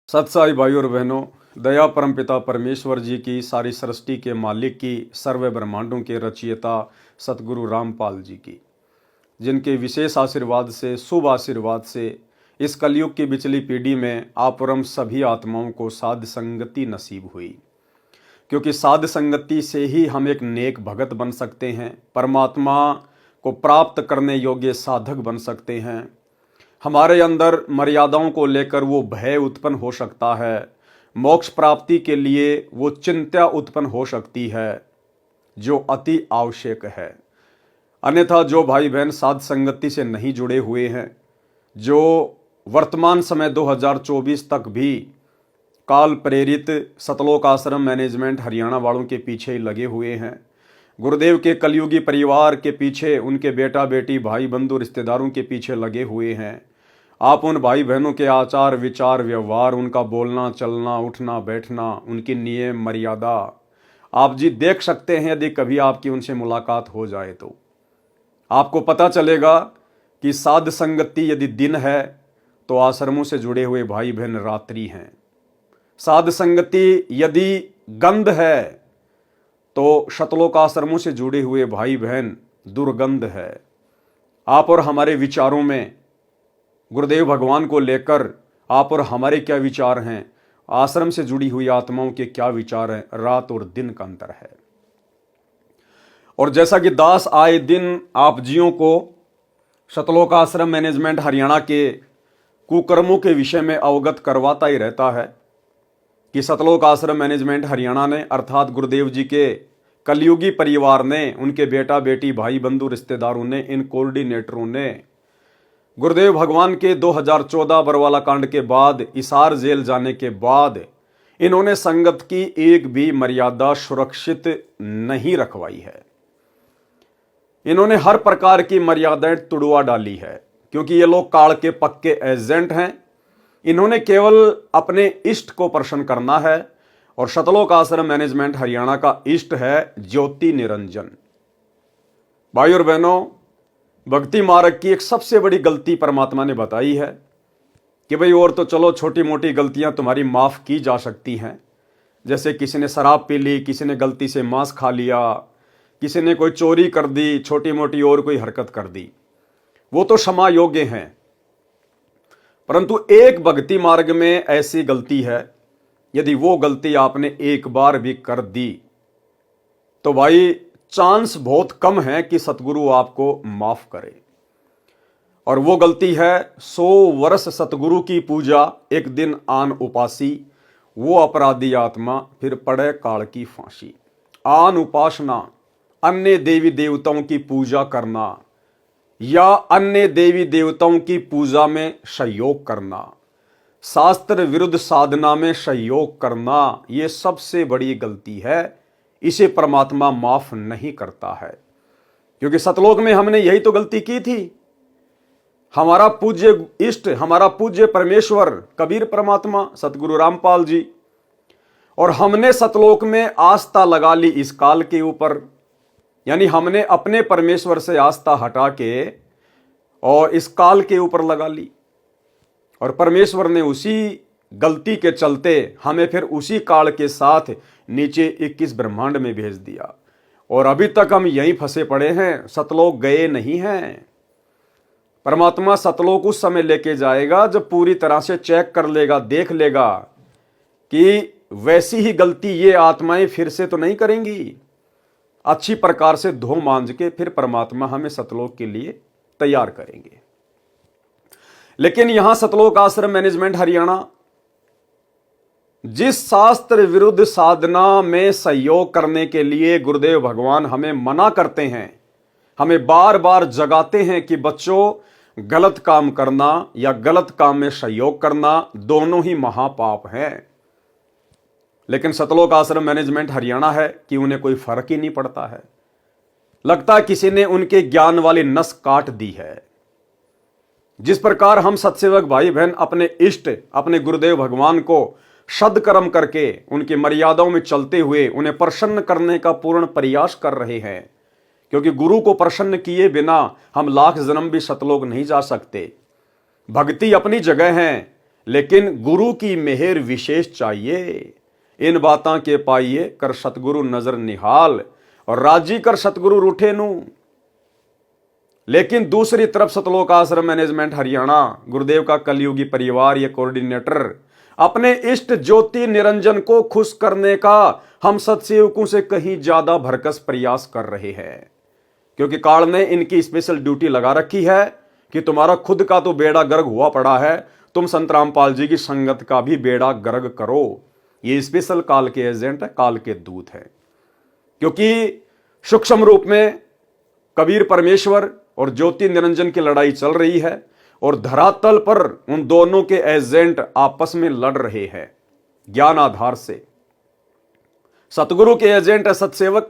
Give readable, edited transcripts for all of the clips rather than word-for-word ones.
सत्साई भाई और बहनों, दया परमपिता परमेश्वर जी की, सारी सृष्टि के मालिक की, सर्व ब्रह्मांडों के रचयिता सतगुरु रामपाल जी की, जिनके विशेष आशीर्वाद से, शुभ आशीर्वाद से इस कलयुग की बिचली पीढ़ी में आप और हम सभी आत्माओं को साध संगति नसीब हुई। क्योंकि साध संगति से ही हम एक नेक भगत बन सकते हैं, परमात्मा को प्राप्त करने योग्य साधक बन सकते हैं। हमारे अंदर मर्यादाओं को लेकर वो भय उत्पन्न हो सकता है, मोक्ष प्राप्ति के लिए वो चिंता उत्पन्न हो सकती है, जो अति आवश्यक है। अन्यथा जो भाई बहन साध संगति से नहीं जुड़े हुए हैं, जो वर्तमान समय 2024 तक भी काल प्रेरित सतलोक आश्रम मैनेजमेंट हरियाणा वालों के पीछे ही लगे हुए हैं, गुरुदेव के कलयुगी परिवार के पीछे, उनके बेटा बेटी भाई बंधु रिश्तेदारों के पीछे लगे हुए हैं, आप उन भाई बहनों के आचार विचार व्यवहार, उनका बोलना चलना उठना बैठना, उनकी नियम मर्यादा आप जी देख सकते हैं। यदि कभी आपकी उनसे मुलाकात हो जाए तो आपको पता चलेगा कि साध संगति यदि दिन है तो आश्रमों से जुड़े हुए भाई बहन रात्रि हैं। साध संगति यदि गंध है तो शतलोक आश्रमों से जुड़े हुए भाई बहन दुर्गंध है। आप और हमारे विचारों में गुरुदेव भगवान को लेकर आप और हमारे क्या विचार हैं, आश्रम से जुड़ी हुई आत्माओं के क्या विचार हैं, रात और दिन का अंतर है। और जैसा कि दास आए दिन आप जियों को शतलोक आश्रम मैनेजमेंट हरियाणा के कुकर्मों के विषय में अवगत करवाता ही रहता है कि सतलोक आश्रम मैनेजमेंट हरियाणा ने, अर्थात गुरुदेव जी के कलयुगी परिवार ने, उनके बेटा बेटी भाई बंधु रिश्तेदारों ने, इन कोऑर्डिनेटरों ने गुरुदेव भगवान के 2014 बरवाला कांड के बाद, इसार जेल जाने के बाद इन्होंने संगत की एक भी मर्यादा सुरक्षित नहीं रखवाई है। इन्होंने हर प्रकार की मर्यादाएं तुड़वा डाली है, क्योंकि ये लोग काल के पक्के एजेंट हैं। इन्होंने केवल अपने इष्ट को प्रसन्न करना है, और शतलोक आश्रम मैनेजमेंट हरियाणा का इष्ट है ज्योति निरंजन। भाई और बहनों, भक्ति मार्ग की एक सबसे बड़ी गलती परमात्मा ने बताई है कि भाई और तो चलो छोटी मोटी गलतियां तुम्हारी माफ की जा सकती हैं, जैसे किसी ने शराब पी ली, किसी ने गलती से मांस खा लिया, किसी ने कोई चोरी कर दी, छोटी मोटी और कोई हरकत कर दी, वो तो क्षमा योग्य हैं। परंतु एक भक्ति मार्ग में ऐसी गलती है, यदि वो गलती आपने एक बार भी कर दी तो भाई चांस बहुत कम है कि सतगुरु आपको माफ करे। और वो गलती है 100 वर्ष सतगुरु की पूजा, एक दिन आन उपासी, वो अपराधी आत्मा फिर पड़े काल की फांसी। आन उपासना, अन्य देवी देवताओं की पूजा करना या अन्य देवी देवताओं की पूजा में सहयोग करना, शास्त्र विरुद्ध साधना में सहयोग करना, ये सबसे बड़ी गलती है। इसे परमात्मा माफ नहीं करता है, क्योंकि सतलोक में हमने यही तो गलती की थी। हमारा पूज्य इष्ट, हमारा पूज्य परमेश्वर कबीर परमात्मा सतगुरु रामपाल जी, और हमने सतलोक में आस्था लगा ली इस काल के ऊपर। यानी हमने अपने परमेश्वर से आस्था हटा के और इस काल के ऊपर लगा ली, और परमेश्वर ने उसी गलती के चलते हमें फिर उसी काल के साथ नीचे 21 ब्रह्मांड में भेज दिया, और अभी तक हम यहीं फंसे पड़े हैं, सतलोक गए नहीं हैं। परमात्मा सतलोक उस समय लेके जाएगा जब पूरी तरह से चेक कर लेगा, देख लेगा कि वैसी ही गलती ये आत्माएं फिर से तो नहीं करेंगी। अच्छी प्रकार से धो मांज के फिर परमात्मा हमें सतलोक के लिए तैयार करेंगे। लेकिन यहां सतलोक आश्रम मैनेजमेंट हरियाणा जिस शास्त्र विरुद्ध साधना में सहयोग करने के लिए गुरुदेव भगवान हमें मना करते हैं, हमें बार बार जगाते हैं कि बच्चों, गलत काम करना या गलत काम में सहयोग करना दोनों ही महापाप हैं। लेकिन सतलोक आश्रम मैनेजमेंट हरियाणा है कि उन्हें कोई फर्क ही नहीं पड़ता है। लगता है किसी ने उनके ज्ञान वाली नस काट दी है। जिस प्रकार हम सत्सेवक भाई बहन अपने इष्ट, अपने गुरुदेव भगवान को सदकर्म करके उनकी मर्यादाओं में चलते हुए उन्हें प्रसन्न करने का पूर्ण प्रयास कर रहे हैं, क्योंकि गुरु को प्रसन्न किए बिना हम लाख जन्म भी सतलोक नहीं जा सकते। भक्ति अपनी जगह है, लेकिन गुरु की मेहर विशेष चाहिए। इन बातां के पाइए कर सतगुरु नजर निहाल, और राजी कर सतगुरु रूठे नू। लेकिन दूसरी तरफ सतलोक आश्रम मैनेजमेंट हरियाणा, गुरुदेव का कलयुगी परिवार, ये कोऑर्डिनेटर अपने इष्ट ज्योति निरंजन को खुश करने का हम सत्सेवकों से कहीं ज्यादा भरकस प्रयास कर रहे हैं, क्योंकि काल ने इनकी स्पेशल ड्यूटी लगा रखी है कि तुम्हारा खुद का तो बेड़ा गर्क हुआ पड़ा है, तुम संत रामपाल जी की संगत का भी बेड़ा गर्क करो। ये स्पेशल काल के एजेंट है, काल के दूत है, क्योंकि सूक्ष्म रूप में कबीर परमेश्वर और ज्योति निरंजन की लड़ाई चल रही है, और धरातल पर उन दोनों के एजेंट आपस में लड़ रहे हैं ज्ञान आधार से। सतगुरु के एजेंट है सतसेवक,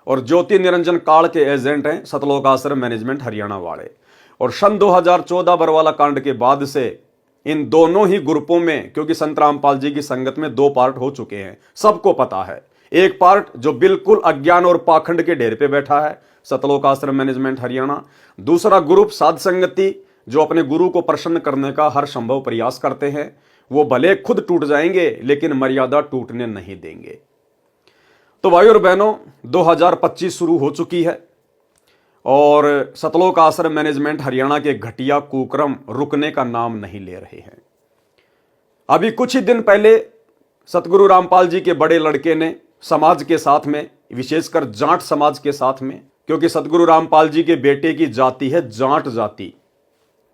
और ज्योति निरंजन काल के एजेंट हैं सतलोक आश्रम मैनेजमेंट हरियाणा वाले। और सन 2014 बरवाला कांड के बाद से इन दोनों ही ग्रुपों में, क्योंकि संत रामपाल जी की संगत में 2 पार्ट हो चुके हैं, सबको पता है। एक पार्ट जो बिल्कुल अज्ञान और पाखंड के ढेर पे बैठा है, सतलोक आश्रम मैनेजमेंट हरियाणा। दूसरा ग्रुप साध संगति, जो अपने गुरु को प्रसन्न करने का हर संभव प्रयास करते हैं। वो भले खुद टूट जाएंगे लेकिन मर्यादा टूटने नहीं देंगे। तो भाई और बहनों, 2025 शुरू हो चुकी है, और सतलोक आश्रम मैनेजमेंट हरियाणा के घटिया कुक्रम रुकने का नाम नहीं ले रहे हैं। अभी कुछ ही दिन पहले सतगुरु रामपाल जी के बड़े लड़के ने समाज के साथ में, विशेषकर जाट समाज के साथ में, क्योंकि सतगुरु रामपाल जी के बेटे की जाति है जाट जाति,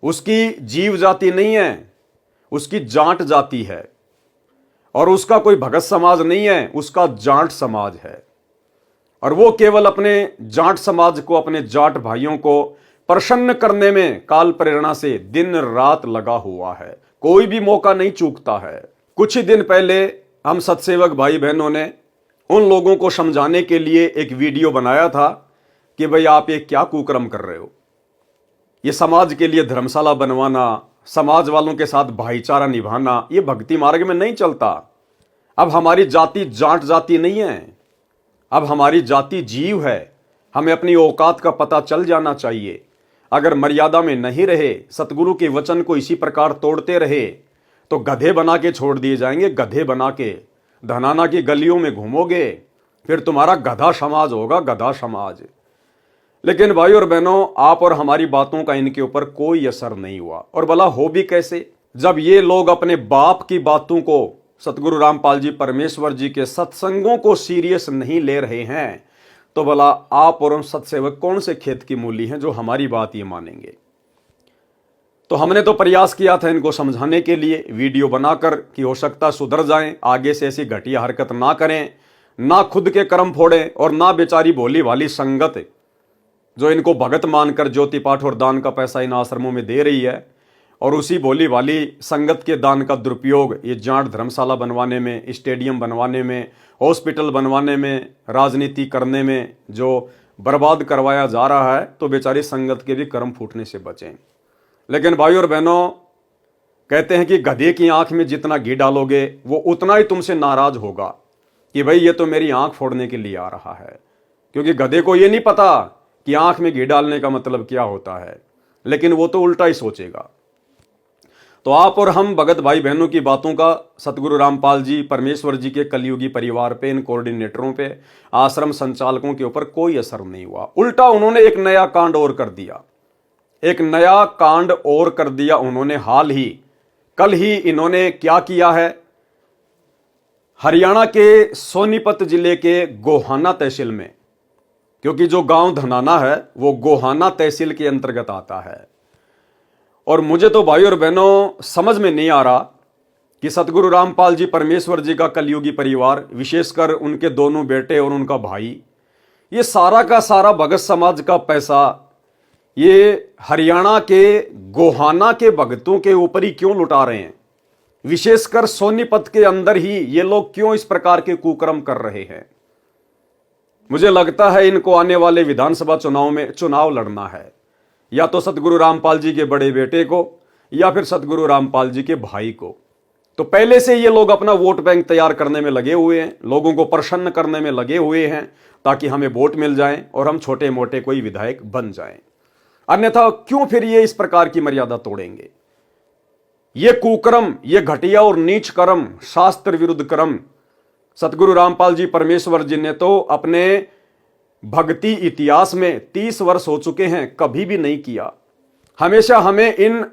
उसकी जीव जाति नहीं है, उसकी जाट जाति है, और उसका कोई भगत समाज नहीं है, उसका जाट समाज है। और वो केवल अपने जाट समाज को, अपने जाट भाइयों को प्रसन्न करने में काल प्रेरणा से दिन रात लगा हुआ है, कोई भी मौका नहीं चूकता है। कुछ ही दिन पहले हम सत्सेवक भाई बहनों ने उन लोगों को समझाने के लिए एक वीडियो बनाया था कि भाई आप ये क्या कुकर्म कर रहे हो। ये समाज के लिए धर्मशाला बनवाना, समाज वालों के साथ भाईचारा निभाना, ये भक्ति मार्ग में नहीं चलता। अब हमारी जाति जाट जाति नहीं है, अब हमारी जाति जीव है। हमें अपनी औकात का पता चल जाना चाहिए। अगर मर्यादा में नहीं रहे, सतगुरु के वचन को इसी प्रकार तोड़ते रहे, तो गधे बना के छोड़ दिए जाएंगे। गधे बना के धनाना की गलियों में घूमोगे, फिर तुम्हारा गधा समाज होगा, गधा समाज। लेकिन भाई और बहनों, आप और हमारी बातों का इनके ऊपर कोई असर नहीं हुआ। और भला हो भी कैसे, जब ये लोग अपने बाप की बातों को, सतगुरु रामपाल जी परमेश्वर जी के सत्संगों को सीरियस नहीं ले रहे हैं, तो भला आप और हम सत्सेवक कौन से खेत की मूली हैं जो हमारी बात ये मानेंगे। तो हमने तो प्रयास किया था इनको समझाने के लिए, वीडियो बनाकर, कि हो सकता सुधर जाएं, आगे से ऐसी घटिया हरकत ना करें, ना खुद के कर्म फोड़ें, और ना बेचारी भोली वाली संगत जो इनको भगत मानकर ज्योति पाठ और दान का पैसा इन आश्रमों में दे रही है, और उसी भोली वाली संगत के दान का दुरुपयोग ये जाट धर्मशाला बनवाने में, स्टेडियम बनवाने में, हॉस्पिटल बनवाने में, राजनीति करने में जो बर्बाद करवाया जा रहा है, तो बेचारी संगत के भी कर्म फूटने से बचें। लेकिन भाई और बहनों, कहते हैं कि गधे की आंख में जितना घी डालोगे वो उतना ही तुमसे नाराज होगा कि भाई ये तो मेरी आंख फोड़ने के लिए आ रहा है, क्योंकि गधे को ये नहीं पता कि आंख में घी डालने का मतलब क्या होता है, लेकिन वो तो उल्टा ही सोचेगा। तो आप और हम भगत भाई बहनों की बातों का सतगुरु रामपाल जी परमेश्वर जी के कलयुगी परिवार पे, इन कोऑर्डिनेटरों पे, आश्रम संचालकों के ऊपर कोई असर नहीं हुआ। उल्टा उन्होंने एक नया कांड और कर दिया, एक नया कांड और कर दिया उन्होंने। हाल ही कल ही इन्होंने क्या किया है, हरियाणा के सोनीपत जिले के गोहाना तहसील में, क्योंकि जो गांव धनाना है वो गोहाना तहसील के अंतर्गत आता है, और मुझे तो भाई और बहनों समझ में नहीं आ रहा कि सतगुरु रामपाल जी परमेश्वर जी का कलयुगी परिवार, विशेषकर उनके दोनों बेटे और उनका भाई, ये सारा का सारा भगत समाज का पैसा ये हरियाणा के गोहाना के भगतों के ऊपर ही क्यों लुटा रहे हैं। विशेषकर सोनीपत के अंदर ही ये लोग क्यों इस प्रकार के कुकर्म कर रहे हैं। मुझे लगता है इनको आने वाले विधानसभा चुनाव में चुनाव लड़ना है, या तो सतगुरु रामपाल जी के बड़े बेटे को, या फिर सतगुरु रामपाल जी के भाई को। तो पहले से ये लोग अपना वोट बैंक तैयार करने में लगे हुए हैं, लोगों को प्रसन्न करने में लगे हुए हैं, ताकि हमें वोट मिल जाएं और हम छोटे मोटे कोई विधायक बन जाएं। अन्यथा क्यों फिर ये इस प्रकार की मर्यादा तोड़ेंगे। ये कुकर्म, ये घटिया और नीच कर्म, शास्त्र विरुद्ध कर्म सतगुरु रामपाल जी परमेश्वर जी ने तो अपने भक्ति इतिहास में 30 वर्ष हो चुके हैं, कभी भी नहीं किया। हमेशा हमें इन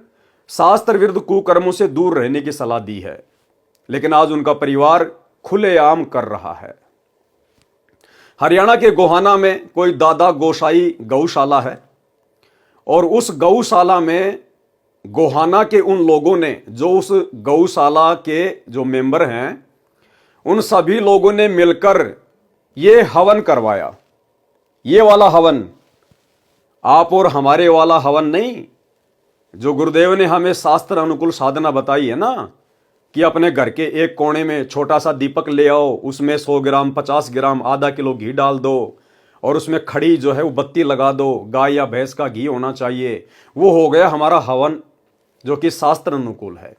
शास्त्र विरुद्ध कुकर्मों से दूर रहने की सलाह दी है, लेकिन आज उनका परिवार खुलेआम कर रहा है। हरियाणा के गोहाना में कोई दादा गोसाई गौशाला है और उस गौशाला में गोहाना के उन लोगों ने, जो उस गौशाला के जो मेंबर हैं, उन सभी लोगों ने मिलकर ये हवन करवाया। ये वाला हवन, आप और हमारे वाला हवन नहीं, जो गुरुदेव ने हमें शास्त्र अनुकूल साधना बताई है ना, कि अपने घर के एक कोने में छोटा सा दीपक ले आओ, उसमें 100 ग्राम 50 ग्राम आधा किलो घी डाल दो और उसमें खड़ी जो है वो बत्ती लगा दो, गाय या भैंस का घी होना चाहिए, वो हो गया हमारा हवन, जो कि शास्त्र अनुकूल है।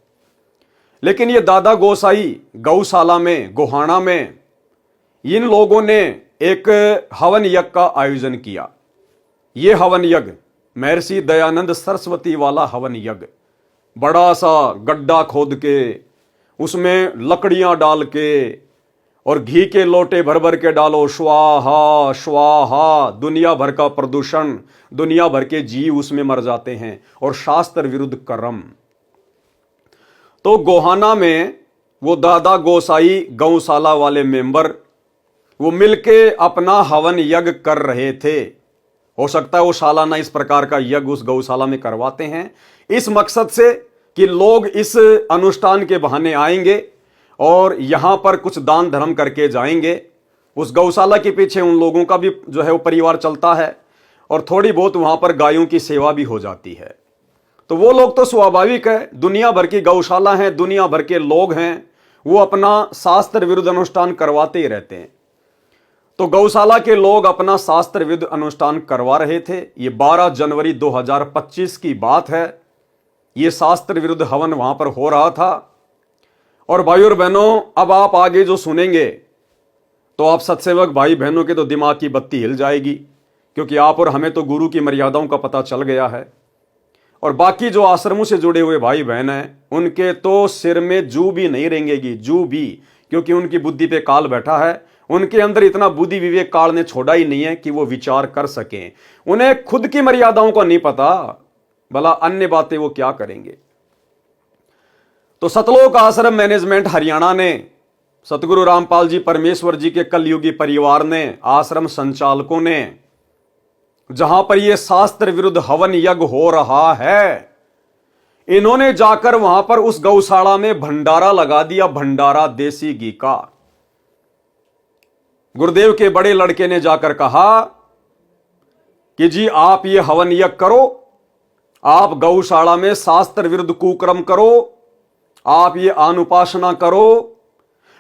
लेकिन ये दादा गोसाई गौशाला में, गोहाना में, इन लोगों ने एक हवन यज्ञ का आयोजन किया। ये हवन यज्ञ महर्षि दयानंद सरस्वती वाला हवन यज्ञ, बड़ा सा गड्ढा खोद के उसमें लकड़ियां डाल के और घी के लोटे भर भर के डालो, स्वाहा स्वाहा, दुनिया भर का प्रदूषण, दुनिया भर के जीव उसमें मर जाते हैं, और शास्त्र विरुद्ध कर्म। तो गोहाना में वो दादा गोसाई गौशाला वाले मेंबर वो मिलके अपना हवन यज्ञ कर रहे थे। हो सकता है वो सालाना इस प्रकार का यज्ञ उस गौशाला में करवाते हैं, इस मकसद से कि लोग इस अनुष्ठान के बहाने आएंगे और यहां पर कुछ दान धर्म करके जाएंगे। उस गौशाला के पीछे उन लोगों का भी जो है वो परिवार चलता है और थोड़ी बहुत वहां पर गायों की सेवा भी हो जाती है। तो वो लोग तो स्वाभाविक है, दुनिया भर की गौशाला है, दुनिया भर के लोग हैं, वो अपना शास्त्र विरुद्ध अनुष्ठान करवाते ही रहते हैं। तो गौशाला के लोग अपना शास्त्र विरुद्ध अनुष्ठान करवा रहे थे। ये 12 जनवरी 2025 की बात है। ये शास्त्र विरुद्ध हवन वहां पर हो रहा था। और भाई और बहनों, अब आप आगे जो सुनेंगे तो आप सत्सेवक भाई बहनों के तो दिमाग की बत्ती हिल जाएगी, क्योंकि आप और हमें तो गुरु की मर्यादाओं का पता चल गया है। और बाकी जो आश्रमों से जुड़े हुए भाई बहन हैं, उनके तो सिर में जू भी नहीं रेंगेगी, जू भी, क्योंकि उनकी बुद्धि पे काल बैठा है। उनके अंदर इतना बुद्धि विवेक काल ने छोड़ा ही नहीं है कि वो विचार कर सकें। उन्हें खुद की मर्यादाओं का नहीं पता, भला अन्य बातें वो क्या करेंगे। तो सतलोक आश्रम मैनेजमेंट हरियाणा ने, सतगुरु रामपाल जी परमेश्वर जी के कलयुगी परिवार ने, आश्रम संचालकों ने, जहां पर यह शास्त्र विरुद्ध हवन यज्ञ हो रहा है, इन्होंने जाकर वहां पर उस गौशाला में भंडारा लगा दिया, भंडारा देसी घी का। गुरुदेव के बड़े लड़के ने जाकर कहा कि जी आप ये हवन यज्ञ करो, आप गौशाला में शास्त्र विरुद्ध कुकर्म करो, आप ये अनुपासना करो,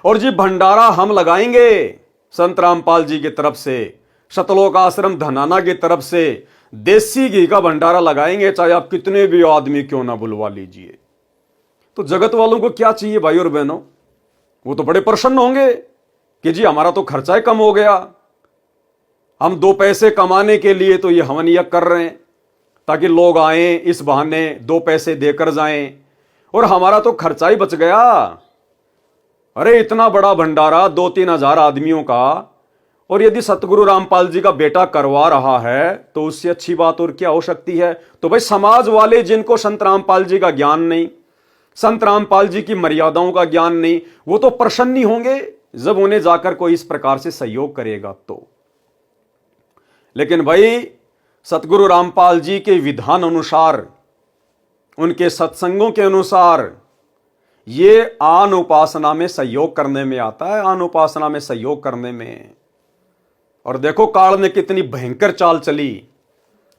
और जी भंडारा हम लगाएंगे संत रामपाल जी की तरफ से, सतलोक आश्रम धनाना की तरफ से देसी घी का भंडारा लगाएंगे, चाहे आप कितने भी आदमी क्यों ना बुलवा लीजिए। तो जगत वालों को क्या चाहिए भाई और बहनों, वो तो बड़े प्रसन्न होंगे कि जी हमारा तो खर्चा ही कम हो गया, हम 2 पैसे कमाने के लिए तो ये हवन यज्ञ कर रहे हैं ताकि लोग आए, इस बहाने 2 पैसे देकर जाएं, और हमारा तो खर्चा ही बच गया। अरे इतना बड़ा भंडारा 2-3 हजार आदमियों का, और यदि सतगुरु रामपाल जी का बेटा करवा रहा है तो उससे अच्छी बात और क्या हो सकती है। तो भाई समाज वाले जिनको संत रामपाल जी का ज्ञान नहीं, संत रामपाल जी की मर्यादाओं का ज्ञान नहीं, वो तो प्रसन्न ही होंगे जब उन्हें जाकर कोई इस प्रकार से सहयोग करेगा तो। लेकिन भाई सतगुरु रामपाल जी के विधान अनुसार, उनके सत्संगों के अनुसार, ये आन उपासना में सहयोग करने में आता है, आन उपासना में सहयोग करने में। और देखो काल ने कितनी भयंकर चाल चली।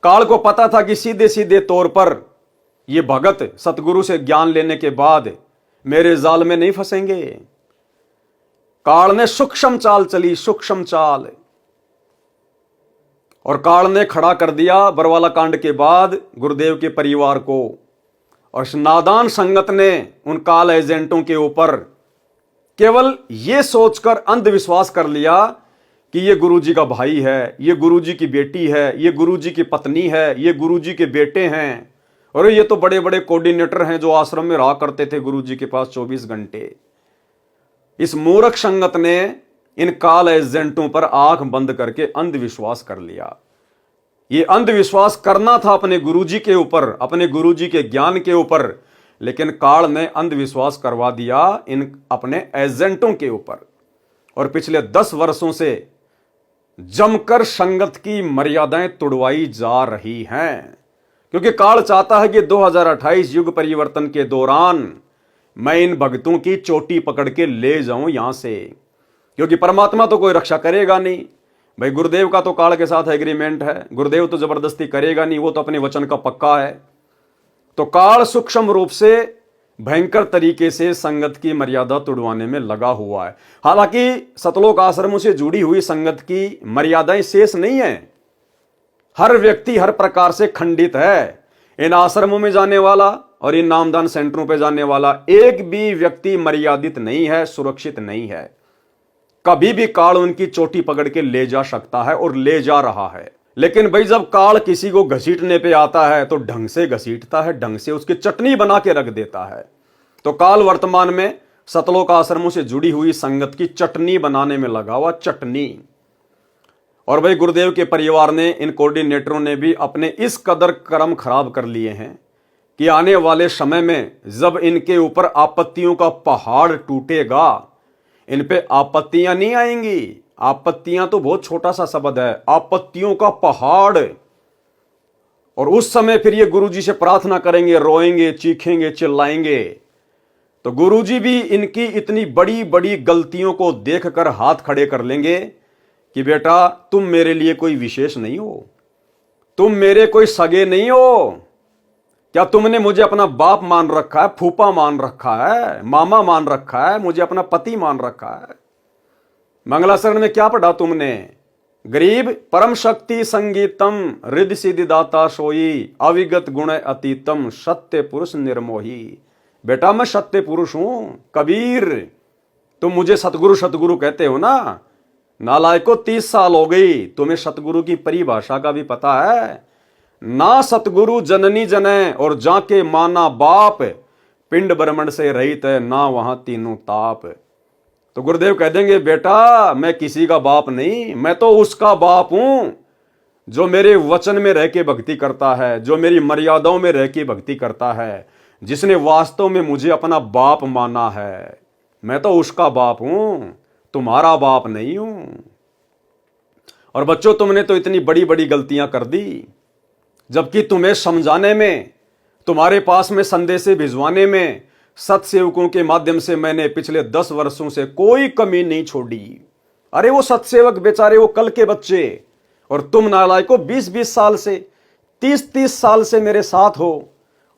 काल को पता था कि सीधे सीधे तौर पर ये भगत सतगुरु से ज्ञान लेने के बाद मेरे जाल में नहीं फंसेंगे। काल ने सूक्ष्म चाल चली, सूक्ष्म चाल, और काल ने खड़ा कर दिया बरवाला कांड के बाद गुरुदेव के परिवार को। और इस नादान संगत ने उन काल एजेंटों के ऊपर केवल यह सोचकर अंधविश्वास कर लिया कि ये गुरुजी का भाई है, ये गुरुजी की बेटी है, ये गुरुजी की पत्नी है, ये गुरुजी के बेटे हैं, और ये तो बड़े बड़े कोऑर्डिनेटर हैं जो आश्रम में रहा करते थे गुरु जी के पास 24 घंटे। इस मूर्ख संगत ने इन काल एजेंटों पर आंख बंद करके अंधविश्वास कर लिया। ये अंधविश्वास करना था अपने गुरुजी के ऊपर, अपने गुरुजी के ज्ञान के ऊपर, लेकिन काल ने अंधविश्वास करवा दिया इन अपने एजेंटों के ऊपर। और पिछले 10 वर्षों से जमकर संगत की मर्यादाएं तोड़वाई जा रही हैं, क्योंकि काल चाहता है कि 2028 युग परिवर्तन के दौरान मैं इन भक्तों की चोटी पकड़ के ले जाऊं यहां से, क्योंकि परमात्मा तो कोई रक्षा करेगा नहीं भाई। गुरुदेव का तो काल के साथ एग्रीमेंट है, गुरुदेव तो जबरदस्ती करेगा नहीं, वो तो अपने वचन का पक्का है। तो काल सूक्ष्म रूप से भयंकर तरीके से संगत की मर्यादा तोड़वाने में लगा हुआ है। हालांकि सतलोक आश्रमों से जुड़ी हुई संगत की मर्यादाएं शेष नहीं है, हर व्यक्ति हर प्रकार से खंडित है। इन आश्रमों में जाने वाला और इन नामदान सेंटरों पे जाने वाला एक भी व्यक्ति मर्यादित नहीं है, सुरक्षित नहीं है। कभी भी काल उनकी चोटी पकड़ के ले जा सकता है और ले जा रहा है। लेकिन भाई जब काल किसी को घसीटने पे आता है तो ढंग से घसीटता है, ढंग से उसकी चटनी बना के रख देता है। तो काल वर्तमान में सतलोक आश्रमों से जुड़ी हुई संगत की चटनी बनाने में लगा हुआ, चटनी। और भाई गुरुदेव के परिवार ने, इन कोऑर्डिनेटरों ने भी अपने इस कदर कर्म खराब कर लिए हैं कि आने वाले समय में जब इनके ऊपर आपत्तियों का पहाड़ टूटेगा, इन पे आपत्तियां नहीं आएंगी। आपत्तियां तो बहुत छोटा सा शब्द है, आपत्तियों का पहाड़। और उस समय फिर ये गुरुजी से प्रार्थना करेंगे, रोएंगे, चीखेंगे, चिल्लाएंगे। तो गुरुजी भी इनकी इतनी बड़ी बड़ी गलतियों को देखकर हाथ खड़े कर लेंगे कि बेटा तुम मेरे लिए कोई विशेष नहीं हो, तुम मेरे कोई सगे नहीं हो। क्या तुमने मुझे अपना बाप मान रखा है, फूफा मान रखा है, मामा मान रखा है, मुझे अपना पति मान रखा है? मंगलाचरण में क्या पढ़ा तुमने? गरीब परम शक्ति संगीतम रिद्धि सिद्धि दाता सोई अविगत गुण अतीतम सत्य पुरुष निर्मोही। बेटा मैं सत्य पुरुष हूं। कबीर तुम मुझे सतगुरु सतगुरु कहते हो ना, नालायको 30 साल हो गई, तुम्हें सतगुरु की परिभाषा का भी पता है? ना सतगुरु जननी जने और जाके माना बाप, पिंड ब्रह्मंड से रहित है ना वहां तीनों ताप। तो गुरुदेव कह देंगे बेटा मैं किसी का बाप नहीं, मैं तो उसका बाप हूं जो मेरे वचन में रह के भक्ति करता है, जो मेरी मर्यादाओं में रह के भक्ति करता है, जिसने वास्तव में मुझे अपना बाप माना है। मैं तो उसका बाप हूं, तुम्हारा बाप नहीं हूं। और बच्चों तुमने तो इतनी बड़ी बड़ी गलतियां कर दी, जबकि तुम्हें समझाने में, तुम्हारे पास में संदेशे भिजवाने में सत्सेवकों के माध्यम से मैंने पिछले 10 वर्षों से कोई कमी नहीं छोड़ी। अरे वो सत्सेवक बेचारे, वो कल के बच्चे, और तुम नालायकों 20-20 साल से, 30-30 साल से मेरे साथ हो,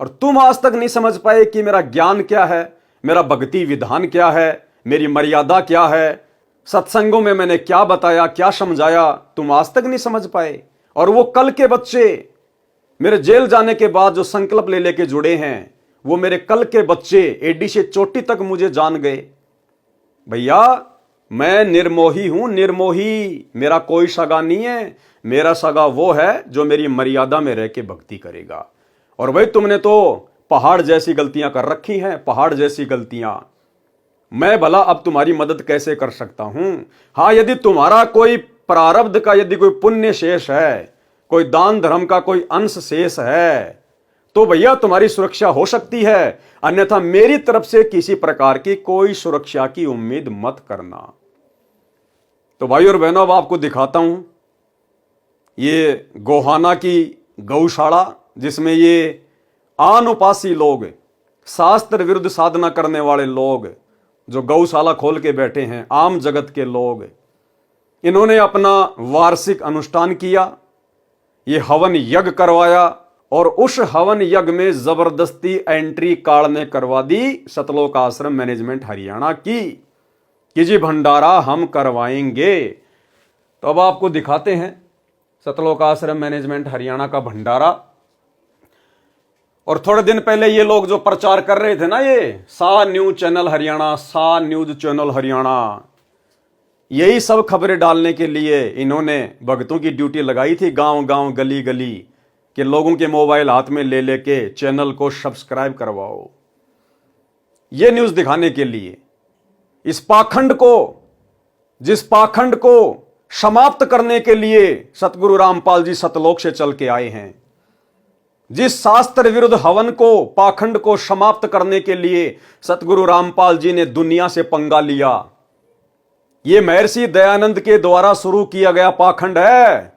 और तुम आज तक नहीं समझ पाए कि मेरा ज्ञान क्या है, मेरा भक्ति विधान क्या है, मेरी मर्यादा क्या है, सत्संगों में मैंने क्या बताया, क्या समझाया, तुम आज तक नहीं समझ पाए। और वो कल के बच्चे मेरे जेल जाने के बाद जो संकल्प ले लेके जुड़े हैं, वो मेरे कल के बच्चे एडी से चोटी तक मुझे जान गए। भैया मैं निर्मोही हूं, निर्मोही। मेरा कोई सगा नहीं है, मेरा सगा वो है जो मेरी मर्यादा में रह के भक्ति करेगा। और भाई तुमने तो पहाड़ जैसी गलतियां कर रखी हैं, पहाड़ जैसी गलतियां। मैं भला अब तुम्हारी मदद कैसे कर सकता हूं? हाँ, यदि तुम्हारा कोई प्रारब्ध का, यदि कोई पुण्य शेष है, कोई दान धर्म का कोई अंश शेष है, तो भैया तुम्हारी सुरक्षा हो सकती है, अन्यथा मेरी तरफ से किसी प्रकार की कोई सुरक्षा की उम्मीद मत करना। तो भाई और बहनों अब आपको दिखाता हूं ये गोहाना की गौशाला, जिसमें ये अनुपासी लोग, शास्त्र विरुद्ध साधना करने वाले लोग जो गौशाला खोल के बैठे हैं, आम जगत के लोग, इन्होंने अपना वार्षिक अनुष्ठान किया, ये हवन यज्ञ करवाया, और उस हवन यज्ञ में जबरदस्ती एंट्री काल ने करवा दी सतलोक आश्रम मैनेजमेंट हरियाणा की कि जी भंडारा हम करवाएंगे। तो अब आपको दिखाते हैं सतलोक आश्रम मैनेजमेंट हरियाणा का भंडारा। और थोड़े दिन पहले ये लोग जो प्रचार कर रहे थे ना, ये सा न्यूज चैनल हरियाणा, सा न्यूज चैनल हरियाणा, यही सब खबरें डालने के लिए इन्होंने भक्तों की ड्यूटी लगाई थी गांव गांव, गली गली, कि लोगों के मोबाइल हाथ में ले लेके चैनल को सब्सक्राइब करवाओ। ये न्यूज़ दिखाने के लिए इस पाखंड को, जिस पाखंड को समाप्त करने के लिए सतगुरु रामपाल जी सतलोक से चल के आए हैं, जिस शास्त्र विरुद्ध हवन को, पाखंड को समाप्त करने के लिए सतगुरु रामपाल जी ने दुनिया से पंगा लिया, यह महर्षि दयानंद के द्वारा शुरू किया गया पाखंड है,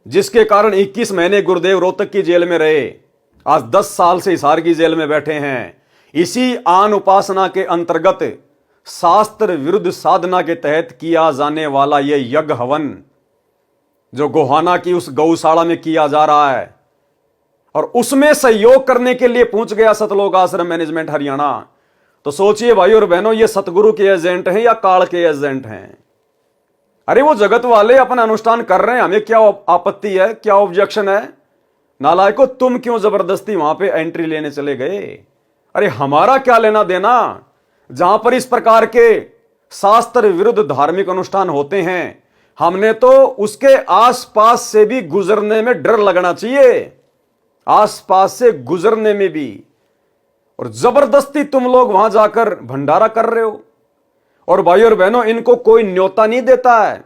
जिसके कारण 21 महीने गुरुदेव रोहतक की जेल में रहे। आज 10 साल से हिसार की जेल में बैठे हैं। इसी आन उपासना के अंतर्गत शास्त्र विरुद्ध साधना के तहत किया जाने वाला यह यज्ञ हवन जो गोहाना की उस गौशाला में किया जा रहा है, और उसमें सहयोग करने के लिए पहुंच गया सतलोक आश्रम मैनेजमेंट हरियाणा। तो सोचिए भाई और बहनों, ये सतगुरु के एजेंट हैं या काल के एजेंट हैं? अरे वो जगत वाले अपना अनुष्ठान कर रहे हैं, हमें क्या आपत्ति है, क्या ऑब्जेक्शन है? नालायको, तुम क्यों जबरदस्ती वहां पे एंट्री लेने चले गए? अरे हमारा क्या लेना देना? जहां पर इस प्रकार के शास्त्र विरुद्ध धार्मिक अनुष्ठान होते हैं, हमने तो उसके आसपास से भी गुजरने में डर लगना चाहिए, आसपास से गुजरने में भी। और जबरदस्ती तुम लोग वहां जाकर भंडारा कर रहे हो। और भाई और बहनों, इनको कोई न्योता नहीं देता है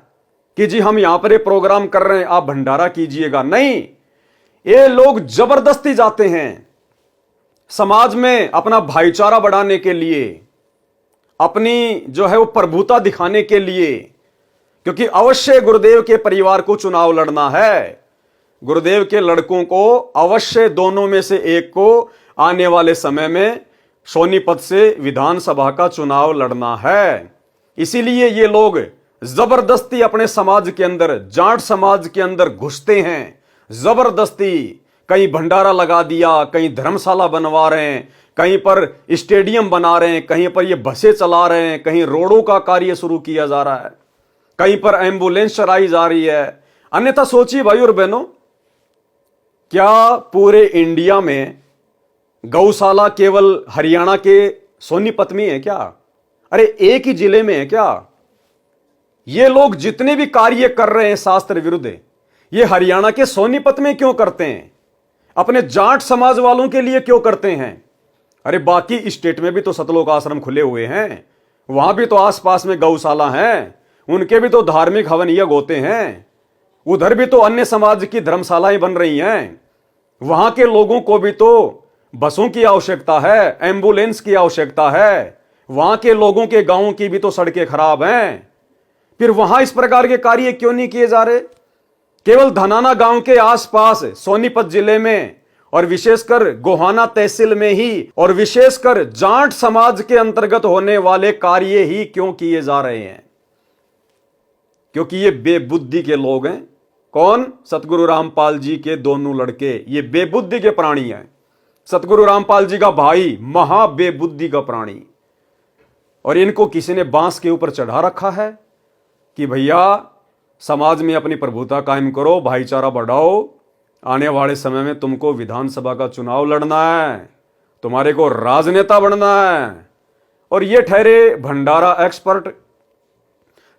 कि जी हम यहां पर ये प्रोग्राम कर रहे हैं, आप भंडारा कीजिएगा। नहीं, ये लोग जबरदस्ती जाते हैं समाज में अपना भाईचारा बढ़ाने के लिए, अपनी जो है वो प्रभुता दिखाने के लिए, क्योंकि अवश्य गुरुदेव के परिवार को चुनाव लड़ना है। गुरुदेव के लड़कों को अवश्य दोनों में से एक को आने वाले समय में सोनीपत से विधानसभा का चुनाव लड़ना है। इसीलिए ये लोग जबरदस्ती अपने समाज के अंदर, जाट समाज के अंदर घुसते हैं। जबरदस्ती कहीं भंडारा लगा दिया, कहीं धर्मशाला बनवा रहे हैं, कहीं पर स्टेडियम बना रहे हैं, कहीं पर ये बसें चला रहे हैं, कहीं रोडों का कार्य शुरू किया जा रहा है, कहीं पर एम्बुलेंस चलाई जा रही है। अन्यथा सोचिए भाई और बहनों, क्या पूरे इंडिया में गौशाला केवल हरियाणा के सोनीपत में है क्या? अरे एक ही जिले में है क्या? ये लोग जितने भी कार्य कर रहे हैं शास्त्र विरुद्ध, ये हरियाणा के सोनीपत में क्यों करते हैं? अपने जाट समाज वालों के लिए क्यों करते हैं? अरे बाकी स्टेट में भी तो सतलोक आश्रम खुले हुए हैं, वहां भी तो आसपास में गौशाला हैं, उनके भी तो धार्मिक हवन यज्ञ होते हैं, उधर भी तो अन्य समाज की धर्मशालाएं बन रही हैं, वहां के लोगों को भी तो बसों की आवश्यकता है, एम्बुलेंस की आवश्यकता है, वहां के लोगों के गांवों की भी तो सड़कें खराब हैं। फिर वहां इस प्रकार के कार्य क्यों नहीं किए जा रहे? केवल धनाना गांव के आसपास सोनीपत जिले में और विशेषकर गोहाना तहसील में ही और विशेषकर जाट समाज के अंतर्गत होने वाले कार्य ही क्यों किए जा रहे हैं? क्योंकि ये बेबुद्धि के लोग हैं। कौन? सतगुरु रामपाल जी के दोनों लड़के, ये बेबुद्धि के प्राणी हैं। सतगुरु रामपाल जी का भाई महा बेबुद्धि का प्राणी, और इनको किसी ने बांस के ऊपर चढ़ा रखा है कि भैया समाज में अपनी प्रभुता कायम करो, भाईचारा बढ़ाओ, आने वाले समय में तुमको विधानसभा का चुनाव लड़ना है, तुम्हारे को राजनेता बनना है। और ये ठहरे भंडारा एक्सपर्ट।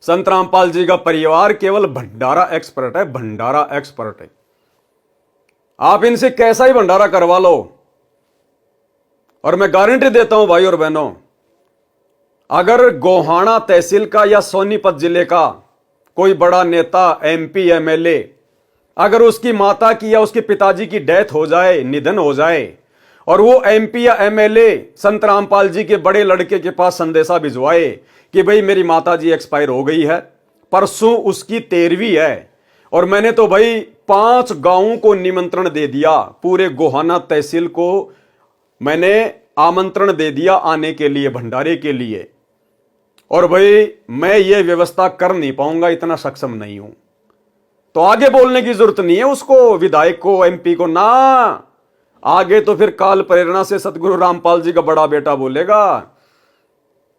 संत रामपाल जी का परिवार केवल भंडारा एक्सपर्ट है, भंडारा एक्सपर्ट है। आप इनसे कैसा ही भंडारा करवा लो, और मैं गारंटी देता हूं भाई और बहनों, अगर गोहाना तहसील का या सोनीपत जिले का कोई बड़ा नेता, एमपी, एमएलए, अगर उसकी माता की या उसके पिताजी की डेथ हो जाए, निधन हो जाए, और वो एमपी या एमएलए संत रामपाल जी के बड़े लड़के के पास संदेशा भिजवाए कि भाई मेरी माता जी एक्सपायर हो गई है, परसों उसकी 13वीं है, और मैंने तो भाई 5 गांवों को निमंत्रण दे दिया, पूरे गोहाना तहसील को मैंने आमंत्रण दे दिया आने के लिए, भंडारे के लिए, और भाई मैं ये व्यवस्था कर नहीं पाऊंगा, इतना सक्षम नहीं हूं, तो आगे बोलने की जरूरत नहीं है उसको, विधायक को, एमपी को ना। आगे तो फिर काल प्रेरणा से सतगुरु रामपाल जी का बड़ा बेटा बोलेगा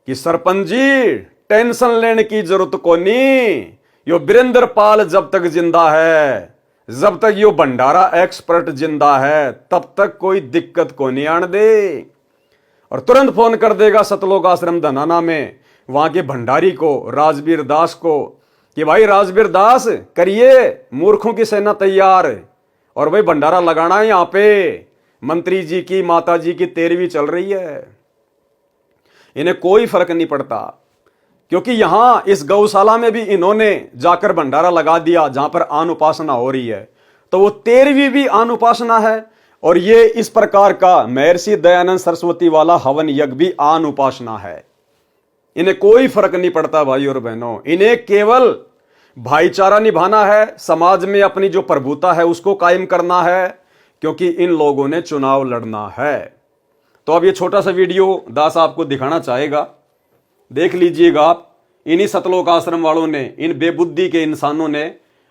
कि सरपंच जी टेंशन लेने की जरूरत को नहीं, यो वीरेंद्र पाल जब तक जिंदा है, जब तक यो भंडारा एक्सपर्ट जिंदा है, तब तक कोई दिक्कत को नहीं आने दे। और तुरंत फोन कर देगा सतलोक आश्रम धनाना में वहां के भंडारी को, राजवीर दास को, कि भाई राजवीर दास करिए मूर्खों की सेना तैयार, और भाई भंडारा लगाना है यहाँ पे। मंत्री जी की, माता जी की 13वीं चल रही है, इन्हें कोई फर्क नहीं पड़ता, क्योंकि यहां इस गौशाला में भी इन्होंने जाकर भंडारा लगा दिया जहां पर आन उपासना हो रही है, तो वो 13वीं भी आन उपासना है। और ये इस प्रकार का महर्षि दयानंद सरस्वती वाला हवन यज्ञ भी आन उपासना है। इन्हें कोई फर्क नहीं पड़ता भाई और बहनों, इन्हें केवल भाईचारा निभाना है, समाज में अपनी जो प्रभुता है उसको कायम करना है, क्योंकि इन लोगों ने चुनाव लड़ना है। तो अब ये छोटा सा वीडियो दास आपको दिखाना चाहेगा, देख लीजिएगा आप। इन्हीं सतलोक आश्रम वालों ने, इन बेबुद्धि के इंसानों ने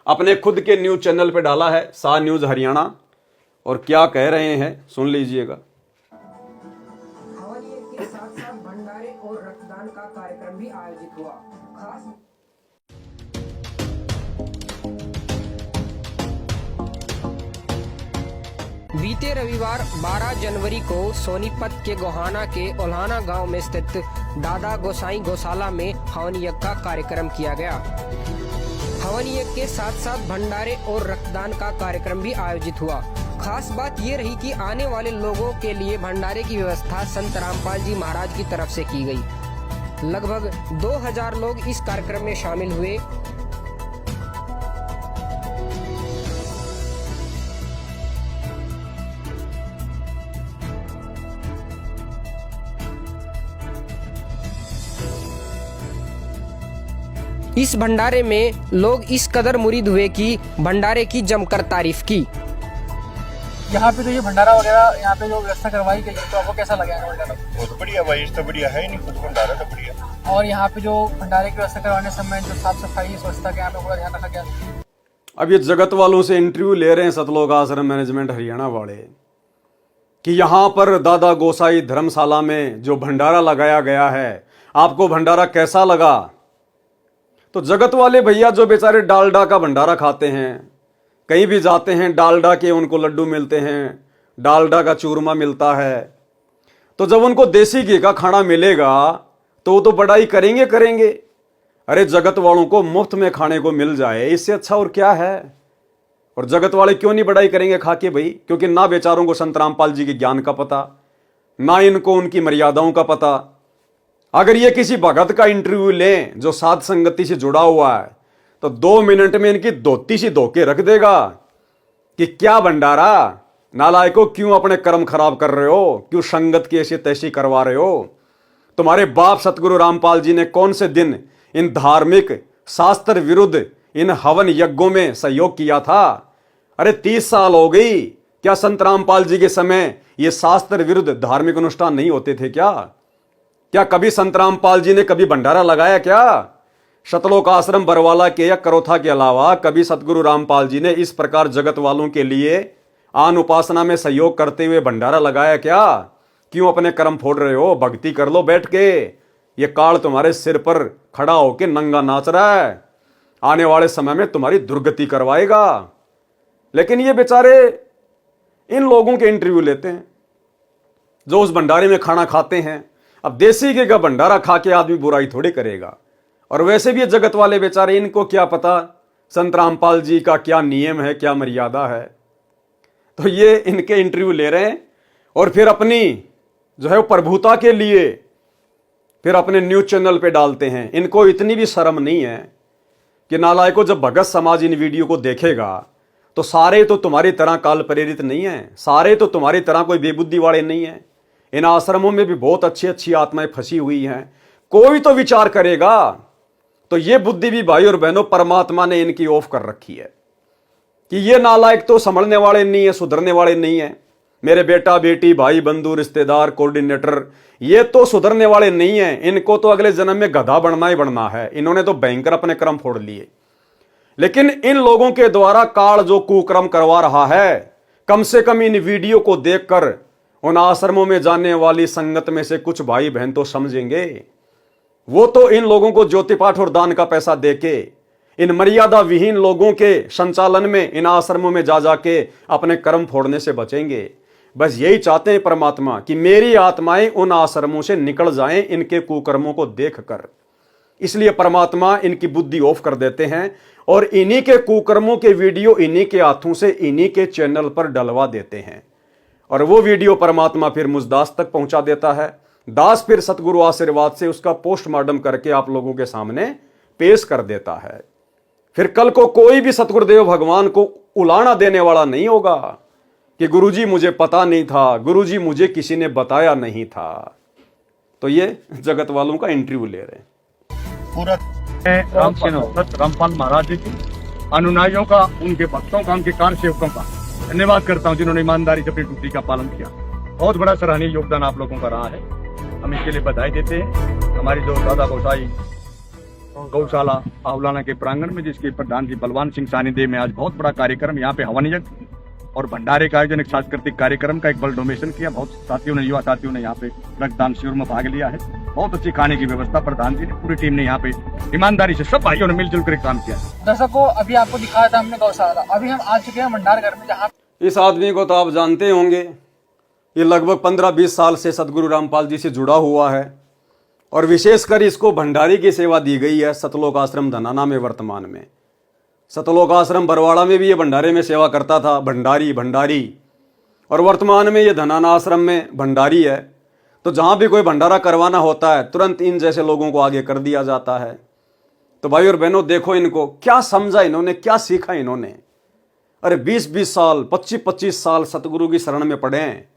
अपने खुद के न्यूज चैनल पे डाला है, सा न्यूज हरियाणा, और क्या कह रहे हैं सुन लीजिएगा। हवन यज्ञ के साथ साथ भंडारे और रक्तदान का कार्यक्रम भी आयोजित हुआ। खास बीते रविवार 12 जनवरी को सोनीपत के गोहाना के ओल्हाना गांव में स्थित दादा गोसाई गौशाला में हवन यज्ञ का कार्यक्रम किया गया। हवन यज्ञ के साथ साथ भंडारे और रक्तदान का कार्यक्रम भी आयोजित हुआ। खास बात ये रही कि आने वाले लोगों के लिए भंडारे की व्यवस्था संत रामपाल जी महाराज की तरफ से की गई। लगभग 2000 लोग इस कार्यक्रम में शामिल हुए। इस भंडारे में लोग इस कदर मुरीद हुए कि भंडारे की जमकर तारीफ की। यहाँ पे तो ये भंडारा वगैरह यहाँ पे जो व्यवस्था करवाई गई है, तो आपको कैसा लगा है भंडारा? बहुत बढ़िया भाई, इस तो बढ़िया है नहीं, कुछ भंडारा तो बढ़िया। और यहाँ पे जो भंडारे की व्यवस्था करवाने समय जो साफ सफाई स्वच्छता के यहाँ पे पूरा ध्यान रखा गया। अब ये जगत वालों से इंटरव्यू ले रहे हैं सतलोक आश्रम मैनेजमेंट हरियाणा वाले, कि यहाँ पर दादा गोसाई धर्मशाला में जो भंडारा लगाया गया है, आपको भंडारा कैसा लगा? तो जगत वाले भैया जो बेचारे डालडा का भंडारा खाते हैं, कहीं भी जाते हैं डालडा के उनको लड्डू मिलते हैं, डालडा का चूरमा मिलता है, तो जब उनको देसी घी का खाना मिलेगा तो वो तो बड़ाई करेंगे करेंगे। अरे जगत वालों को मुफ्त में खाने को मिल जाए, इससे अच्छा और क्या है? और जगत वाले क्यों नहीं बड़ाई करेंगे खा के भाई? क्योंकि ना बेचारों को संत रामपाल जी के ज्ञान का पता, ना इनको उनकी मर्यादाओं का पता। अगर ये किसी भगत का इंटरव्यू लें जो साध संगति से जुड़ा हुआ है, तो 2 मिनट में इनकी धोती सी धो के रख देगा कि क्या भंडारा, नालायकों क्यों अपने कर्म खराब कर रहे हो, क्यों संगत की ऐसी तैसी करवा रहे हो? तुम्हारे बाप सतगुरु रामपाल जी ने कौन से दिन इन धार्मिक शास्त्र विरुद्ध इन हवन यज्ञों में सहयोग किया था? अरे 30 साल हो गई, क्या संत रामपाल जी के समय ये शास्त्र विरुद्ध धार्मिक अनुष्ठान नहीं होते थे क्या? क्या कभी संत रामपाल जी ने कभी भंडारा लगाया क्या? सतलोक आश्रम बरवाला के या करोथा के अलावा कभी सतगुरु रामपाल जी ने इस प्रकार जगत वालों के लिए आन उपासना में सहयोग करते हुए भंडारा लगाया क्या? क्यों अपने कर्म फोड़ रहे हो? भक्ति कर लो बैठ के। ये काल तुम्हारे सिर पर खड़ा होके नंगा नाच रहा है, आने वाले समय में तुम्हारी दुर्गति करवाएगा। लेकिन ये बेचारे इन लोगों के इंटरव्यू लेते हैं जो उस भंडारे में खाना खाते हैं। अब देसी घी का भंडारा खा के आदमी बुराई थोड़ी करेगा। और वैसे भी ये जगत वाले बेचारे, इनको क्या पता संत रामपाल जी का क्या नियम है, क्या मर्यादा है। तो ये इनके इंटरव्यू ले रहे हैं और फिर अपनी जो है वो प्रभुता के लिए फिर अपने न्यूज चैनल पे डालते हैं। इनको इतनी भी शर्म नहीं है कि नालायकों, जब भगत समाज इन वीडियो को देखेगा तो सारे तो तुम्हारी तरह काल प्रेरित नहीं है, सारे तो तुम्हारी तरह कोई बेबुद्धि वाले नहीं है। इन आश्रमों में भी बहुत अच्छी अच्छी आत्माएं फंसी हुई हैं। कोई तो विचार करेगा। तो ये बुद्धि भी भाई और बहनों परमात्मा ने इनकी ऑफ कर रखी है कि ये नालायक तो संभलने वाले नहीं है, सुधरने वाले नहीं है। मेरे बेटा बेटी, भाई बंधु, रिश्तेदार, कोऑर्डिनेटर, ये तो सुधरने वाले नहीं है। इनको तो अगले जन्म में गधा बनना ही बनना है। इन्होंने तो भयंकर अपने कर्म फोड़ लिए। लेकिन इन लोगों के द्वारा काल जो कुकर्म करवा रहा है, कम से कम इन वीडियो को देखकर उन आश्रमों में जाने वाली संगत में से कुछ भाई बहन तो समझेंगे। वो तो इन लोगों को ज्योति पाठ और दान का पैसा देके इन मर्यादा विहीन लोगों के संचालन में इन आश्रमों में जा जाके अपने कर्म फोड़ने से बचेंगे। बस यही चाहते हैं परमात्मा कि मेरी आत्माएं उन आश्रमों से निकल जाएं, इनके कुकर्मों को देखकर। इसलिए परमात्मा इनकी बुद्धि ऑफ कर देते हैं और इन्हीं के कुकर्मों के वीडियो इन्हीं के हाथों से इन्हीं के चैनल पर डलवा देते हैं और वो वीडियो परमात्मा फिर मुझ दास तक पहुंचा देता है। दास फिर सतगुरु आशीर्वाद से उसका पोस्टमार्टम करके आप लोगों के सामने पेश कर देता है। फिर कल को कोई भी सतगुरुदेव भगवान को उलाना देने वाला नहीं होगा कि गुरुजी मुझे पता नहीं था, गुरुजी मुझे किसी ने बताया नहीं था। तो ये जगत वालों का इंटरव्यू ले रहे हैं। पूरा रामपाल महाराज जी की अनुयायियों का, उनके भक्तों का, उनके कार सेवकों का धन्यवाद करता हूं जिन्होंने ईमानदारी से अपनी ड्यूटी का पालन किया। बहुत बड़ा सराहनीय योगदान आप लोगों का रहा है, हम इसके लिए बधाई देते हैं। हमारी जो दादा गोसाई गौशाला आहुलाना के प्रांगण में, जिसके प्रधान जी बलवान सिंह सानिध्य में आज बहुत बड़ा कार्यक्रम, यहाँ पे हवन यज्ञ और भंडारे का आयोजन, एक सांस्कृतिक कार्यक्रम का एक बल डोनेशन किया। बहुत साथियों ने, युवा साथियों ने यहाँ पे रक्तदान शिविर में भाग लिया है। बहुत अच्छी खाने की व्यवस्था प्रधान जी ने, पूरी टीम ने यहाँ पे ईमानदारी से सब भाइयों ने मिलजुल कर काम किया। दर्शकों, अभी आपको दिखाया था हमने गौशाला, अभी हम आ चुके हैं भंडार घर में, जहाँ इस आदमी को तो आप जानते होंगे, ये लगभग 15-20 साल से सतगुरु रामपाल जी से जुड़ा हुआ है और विशेषकर इसको भंडारी की सेवा दी गई है सतलोक आश्रम धनाना में। वर्तमान में सतलोक आश्रम बरवाड़ा में भी ये भंडारे में सेवा करता था, भंडारी, और वर्तमान में ये धनाना आश्रम में भंडारी है। तो जहाँ भी कोई भंडारा करवाना होता है तुरंत इन जैसे लोगों को आगे कर दिया जाता है। तो भाई और बहनों, देखो इनको क्या समझा इन्होंने, क्या सीखा इन्होंने। अरे 20-20 साल, 25-25 साल सतगुरु की शरण में पड़े हैं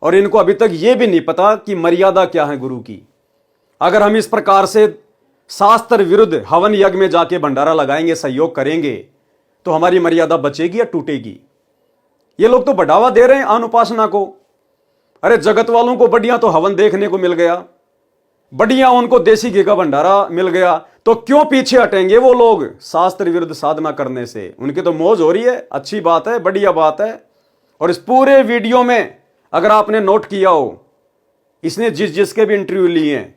और इनको अभी तक ये भी नहीं पता कि मर्यादा क्या है गुरु की। अगर हम इस प्रकार से शास्त्र विरुद्ध हवन यज्ञ में जाके भंडारा लगाएंगे, सहयोग करेंगे, तो हमारी मर्यादा बचेगी या टूटेगी? ये लोग तो बढ़ावा दे रहे हैं अनुपासना को। अरे जगत वालों को बढ़िया तो हवन देखने को मिल गया, बढ़िया उनको देसी घी का भंडारा मिल गया, तो क्यों पीछे हटेंगे वो लोग शास्त्र विरुद्ध साधना करने से? उनकी तो मौज हो रही है, अच्छी बात है, बढ़िया बात है। और इस पूरे वीडियो में अगर आपने नोट किया हो, इसने जिसके भी इंटरव्यू लिए हैं,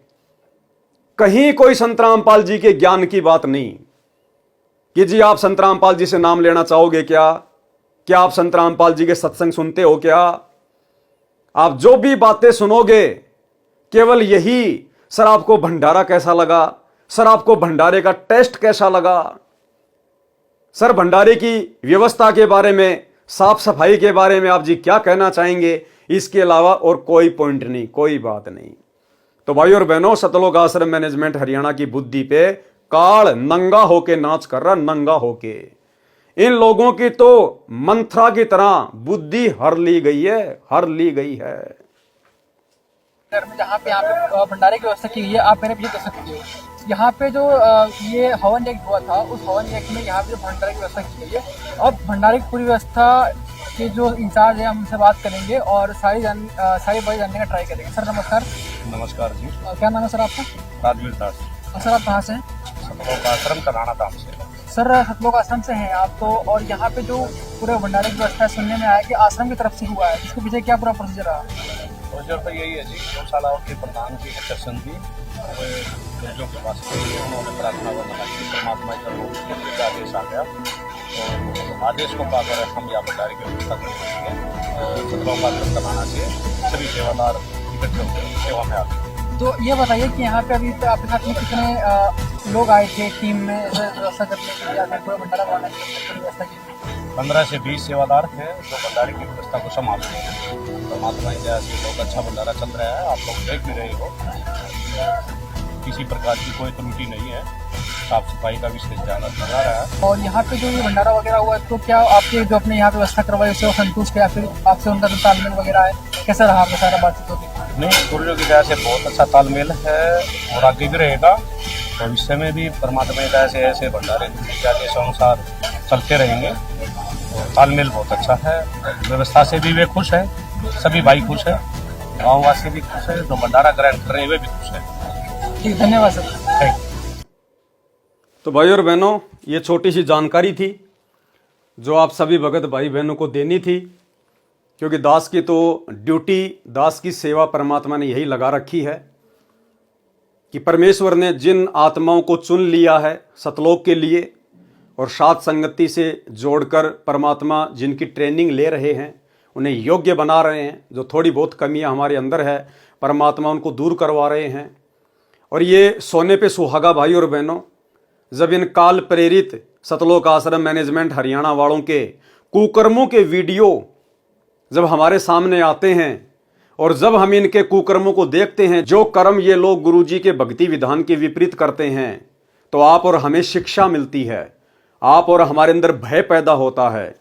कहीं कोई संत रामपाल जी के ज्ञान की बात नहीं कि जी आप संत रामपाल जी से नाम लेना चाहोगे क्या आप संत रामपाल जी के सत्संग सुनते हो क्या? आप जो भी बातें सुनोगे केवल यही, सर आपको भंडारा कैसा लगा, सर आपको भंडारे का टेस्ट कैसा लगा, सर भंडारे की व्यवस्था के बारे में, साफ सफाई के बारे में आप जी क्या कहना चाहेंगे? इसके अलावा और कोई पॉइंट नहीं, कोई बात नहीं। तो भाई और बहनों, सतलोक आश्रम मैनेजमेंट हरियाणा की बुद्धि पे काल नंगा होके नाच कर रहा, नंगा होके। इन लोगों की तो मंत्रा की तरह बुद्धि हर ली गई है, हर ली गई है। घर में जहाँ पे यहाँ पे भंडारे की व्यवस्था की गई है, आप मेरे पीछे देख सकते हो। यहाँ पे जो ये हवन यज्ञ हुआ था, उस हवन यज्ञ में यहाँ पे जो भंडारे की व्यवस्था की गई है, और भंडारे की पूरी व्यवस्था के जो इंचार्ज है, हम उनसे बात करेंगे और सारी बातें जानने का ट्राई करेंगे। सर नमस्कार। नमस्कार जी। क्या नाम है सर आपका? राजवीर दास। सर आप कहाँ से हैं? सतलोक आश्रम धनाना धाम से। सर सतलोक आश्रम से हैं आप तो, और यहाँ पे जो पूरे भंडारे की व्यवस्था सुनने में आया कि आश्रम की तरफ से हुआ है, इसके पीछे क्या पूरा प्रोसीजर रहा? प्रोसीजर तो यही है जी, गौशालाओं के प्रधान जी के दर्शन की गुरुजों के पास उन्होंने प्रार्थना वगैरह की, परमात्मा का आदेश आ गया, तो आदेश को पाकर हम यहाँ भंडारे की व्यवस्था करेंगे। सतलोक आश्रम धनाना से सभी सेवादार इकट्ठे होकर सेवा में आते हैं। तो ये बताइए कि यहाँ पे अभी तो आपके साथ में कितने लोग आए थे टीम में व्यवस्था करने के लिए, या फिर पूरा भंडारा बनाने के लिए व्यवस्था की? 15 से 20 सेवादार थे जो भंडारे की व्यवस्था को संभालते हैं। परमात्मा की दया से बहुत अच्छा भंडारा चल रहा है, आप लोग देख भी रहे हो, किसी प्रकार की कोई त्रुटि नहीं है, साफ सफाई का विशेष ध्यान रखा जा रहा है। और यहाँ पे जो ये भंडारा वगैरह हुआ है, तो क्या आपके जो अपने यहाँ पे व्यवस्था करवाई उससे वो संतुष्ट है, या फिर आपसे उनका जो तालमेल वगैरह है, कैसा रहा आपका सारा बातचीत होती? नहीं, गुरुजों की दया से बहुत अच्छा तालमेल है और आगे भी रहेगा। भविष्य में भी परमात्मा की दया से ऐसे भंडारे के अनुसार चलते रहेंगे। तालमेल बहुत अच्छा है, व्यवस्था से भी वे खुश है, सभी भाई खुश है, गाँव वासी भी खुश है, जो भंडारा ग्रहण कर रहे हैं वे भी खुश है। ठीक, धन्यवाद सर। तो भाई और बहनों, ये छोटी सी जानकारी थी जो आप सभी भगत भाई बहनों को देनी थी, क्योंकि दास की तो ड्यूटी, दास की सेवा परमात्मा ने यही लगा रखी है कि परमेश्वर ने जिन आत्माओं को चुन लिया है सतलोक के लिए और साथ संगति से जोड़कर परमात्मा जिनकी ट्रेनिंग ले रहे हैं, उन्हें योग्य बना रहे हैं। जो थोड़ी बहुत कमियां हमारे अंदर है, परमात्मा उनको दूर करवा रहे हैं और ये सोने पे सुहागा भाई और बहनों, जब इन काल प्रेरित सतलोक आश्रम मैनेजमेंट हरियाणा वालों के कुकर्मों के वीडियो जब हमारे सामने आते हैं और जब हम इनके कुकर्मों को देखते हैं, जो कर्म ये लोग गुरुजी के भक्ति विधान के विपरीत करते हैं, तो आप और हमें शिक्षा मिलती है, आप और हमारे अंदर भय पैदा होता है।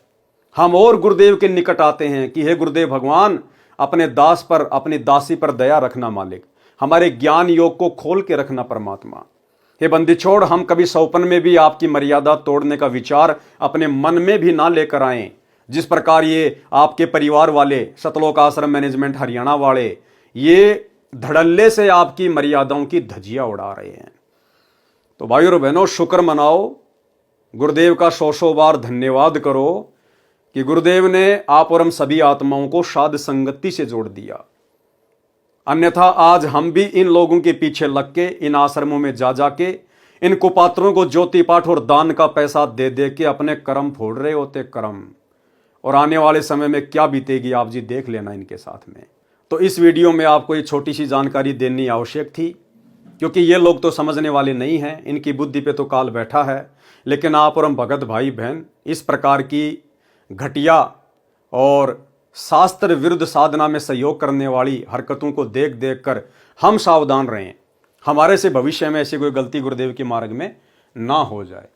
हम और गुरुदेव के निकट आते हैं कि हे गुरुदेव भगवान, अपने दास पर, अपनी दासी पर दया रखना मालिक, हमारे ज्ञान योग को खोल के रखना परमात्मा। हे बंदी छोड़, हम कभी सौपन में भी आपकी मर्यादा तोड़ने का विचार अपने मन में भी ना लेकर आए, जिस प्रकार ये आपके परिवार वाले सतलोक आश्रम मैनेजमेंट हरियाणा वाले ये धड़ल्ले से आपकी मर्यादाओं की धज्जियां उड़ा रहे हैं। तो भाइयों और बहनों, शुक्र मनाओ, गुरुदेव का सौ बार धन्यवाद करो कि गुरुदेव ने आप और हम सभी आत्माओं को साध संगति से जोड़ दिया। अन्यथा आज हम भी इन लोगों के पीछे लग के इन आश्रमों में जा जाके इन कुपात्रों को ज्योति पाठ और दान का पैसा दे दे के अपने कर्म फोड़ रहे होते कर्म। और आने वाले समय में क्या बीतेगी आप जी देख लेना इनके साथ में। तो इस वीडियो में आपको ये छोटी सी जानकारी देनी आवश्यक थी, क्योंकि ये लोग तो समझने वाले नहीं हैं, इनकी बुद्धि पे तो काल बैठा है। लेकिन आप और हम भगत भाई बहन इस प्रकार की घटिया और शास्त्र विरुद्ध साधना में सहयोग करने वाली हरकतों को देख देख कर हम सावधान रहें, हमारे से भविष्य में ऐसी कोई गलती गुरुदेव के मार्ग में ना हो जाए।